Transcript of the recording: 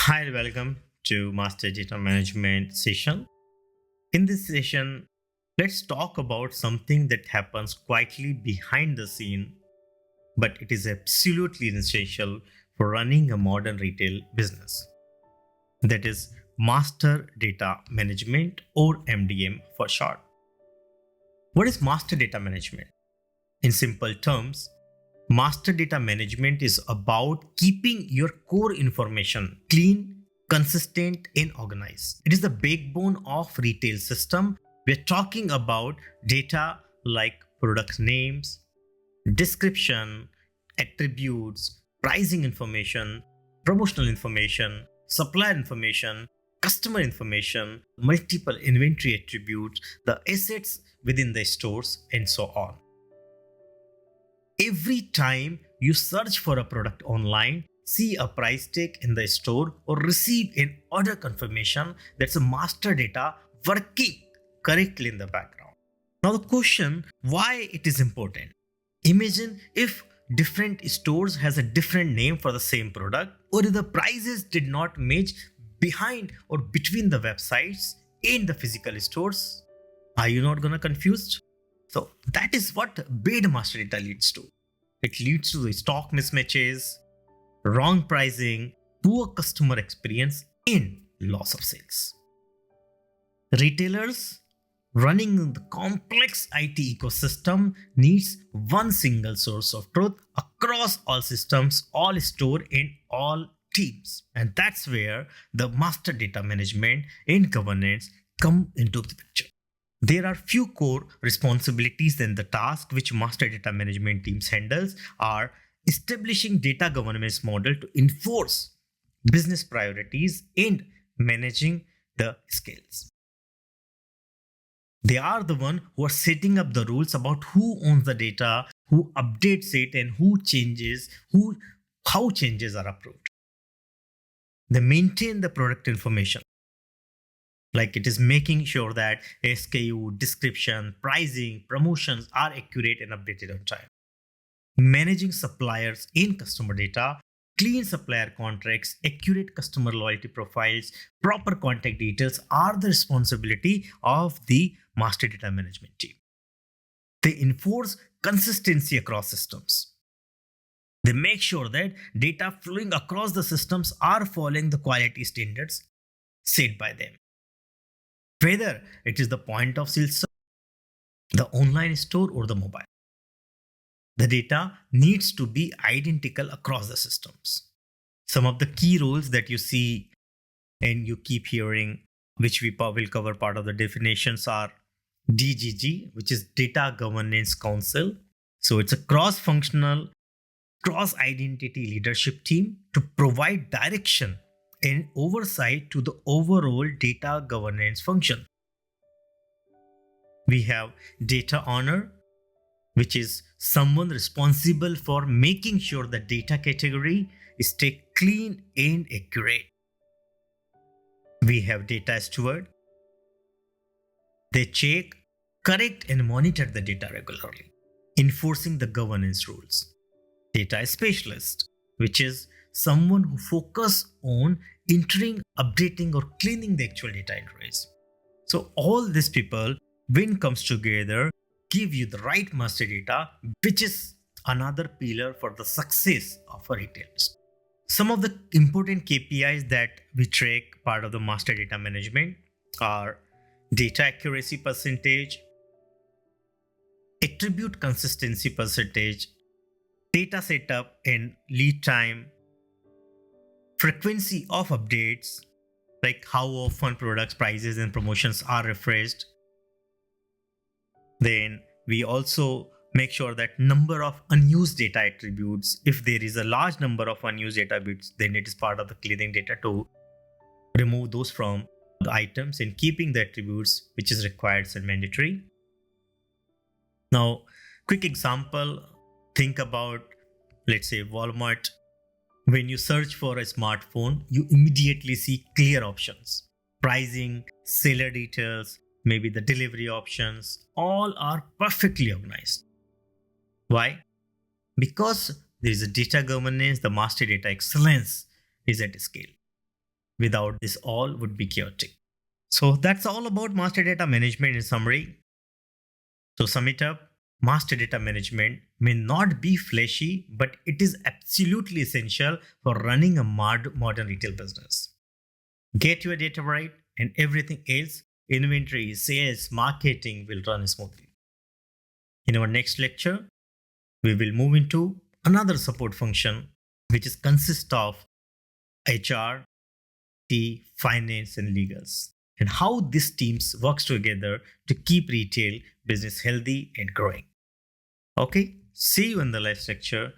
Hi, and welcome to Master Data Management session. In this session, let's talk about something that happens quietly behind the scene, but it is absolutely essential for running a modern retail business. That is Master Data Management, or MDM for short. What is Master Data Management? In simple terms, Master data management is about keeping your core information clean, consistent, and organized. It is the backbone of retail system. We're talking about data like product names, description, attributes, pricing information, promotional information, supplier information, customer information, multiple inventory attributes, the assets within the stores, and so on. Every time you search for a product online, see a price tag in the store, or receive an order confirmation, that's a master data working correctly in the background. Now, the question why it is important. Imagine if different stores has a different name for the same product, or if the prices did not match behind or between the websites and the physical stores. Are you not gonna confused? So that is what bad master data leads to. It leads to the stock mismatches, wrong pricing, poor customer experience, and loss of sales. Retailers running the complex IT ecosystem needs one single source of truth across all systems, all store, and all teams. And that's where the master data management and governance come into the picture. There are few core responsibilities and the task which master data management teams handles are establishing data governance model to enforce business priorities and managing the scales. They are the one who are setting up the rules about who owns the data, who updates it, and who changes, who how changes are approved. They maintain the product information. Like it is making sure that SKU, description, pricing, promotions are accurate and updated on time. Managing suppliers in customer data, clean supplier contracts, accurate customer loyalty profiles, proper contact details are the responsibility of the master data management team. They enforce consistency across systems. They make sure that data flowing across the systems are following the quality standards set by them. Whether it is the point of sale, the online store, or the mobile, the data needs to be identical across the systems. Some of the key roles that you see and you keep hearing, which we will cover part of the definitions, are DGG, which is Data Governance Council. So it's a cross functional, cross identity leadership team to provide direction and oversight to the overall data governance function. We have data owner, which is someone responsible for making sure the data category stay clean and accurate. We have data steward. They check, correct, and monitor the data regularly, enforcing the governance rules. Data specialist, which is someone who focus on entering, updating, or cleaning the actual data entries. So all these people, when comes together, give you the right master data, which is another pillar for the success of a retailers. Some of the important KPIs that we track part of the master data management are data accuracy percentage, attribute consistency percentage, data setup and lead time, frequency of updates, like how often products, prices, and promotions are refreshed. Then we also make sure that number of unused data attributes. If there is a large number of unused data bits, then it is part of the cleaning data to remove those from the items and keeping the attributes which is required and mandatory. Now, quick example, think about, let's say, Walmart. When you search for a smartphone, you immediately see clear options. Pricing, seller details, maybe the delivery options, all are perfectly organized. Why? Because there is a data governance, the master data excellence is at scale. Without this, all would be chaotic. So that's all about master data management in summary. To sum it up, master data management may not be flashy, but it is absolutely essential for running a modern retail business. Get your data right, and everything else, inventory, sales, marketing, will run smoothly. In our next lecture, we will move into another support function, which is consists of HR, finance, and legals, and how these teams works together to keep retail business healthy and growing. Okay, see you in the next lecture.